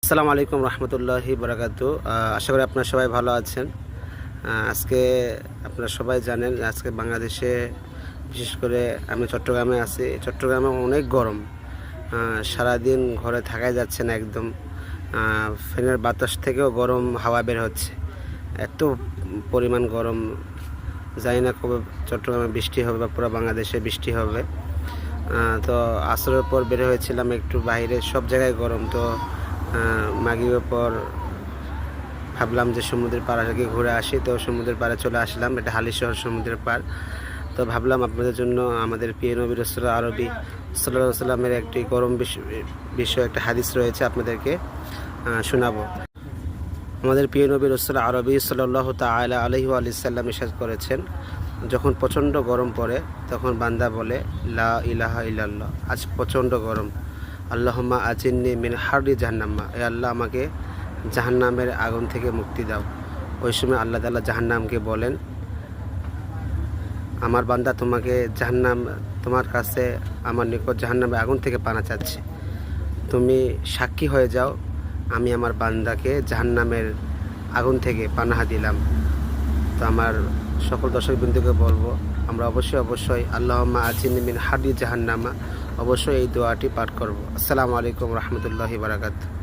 আসসালামু আলাইকুম রহমতুল্লাহি বারাকাতু। আশা করি আপনারা সবাই ভালো আছেন। আজকে আপনারা সবাই জানেন আজকে বাংলাদেশে, বিশেষ করে আমি চট্টগ্রামে আছি। চট্টগ্রামে অনেক গরম, সারাদিন ঘরে থাকাই যাচ্ছে না একদম। ফ্যানের বাতাস থেকেও গরম হাওয়া বের হচ্ছে, এত পরিমাণ গরম। জানি না কবে চট্টগ্রামে বৃষ্টি হবে বা পুরো বাংলাদেশে বৃষ্টি হবে। তো আসরের পর বের হয়েছিলাম একটু বাইরে, সব জায়গায় গরম। তো মাগরিবের পর ভাবলাম যে সমুদ্রের পাড় থেকে ঘুরে আসি, তো সমুদ্রের পাড়ে চলে আসলাম। এটা হালিশহর সমুদ্রের পাড়। তো ভাবলাম আপনাদের জন্য আমাদের প্রিয় নবী রাসূল আরবি সাল্লাল্লাহু আলাইহি সাল্লামের একটি গরম বিষয় একটা হাদিস রয়েছে, আপনাদেরকে শোনাবো। আমাদের প্রিয় নবী রাসূল আরবি সাল্লাল্লাহু তাআলা আলাইহি ওয়া সাল্লাম ইরশাদ করেছেন, যখন প্রচণ্ড গরম পড়ে তখন বান্দা বলে লা ইলাহা ইল্লাল্লাহ, আজ প্রচণ্ড গরম, আল্লাহুম্মা আজিন্নি মিন হাররি জাহান্নামা, এ আল্লাহ আমাকে জাহান্নামের আগুন থেকে মুক্তি দাও। ওই সময় আল্লাহ তাআলা জাহান্নামকে বলেন, আমার বান্দা তোমার কাছে আমার নিকট জাহান্নামের আগুন থেকে পানা চাচ্ছে, তুমি সাক্ষী হয়ে যাও আমি আমার বান্দাকে জাহান্নামের আগুন থেকে পানাহা দিলাম। তো আমার সকল দর্শকবৃন্দকে বলবো, আমরা অবশ্যই আল্লাহুম্মা আজিন্নি মিন হাররি জাহান্নামা অবশ্যই এই দোয়াটি পাঠ করব। আসসালামু আলাইকুম রহমতুল্লাহি বারাকাতুহু।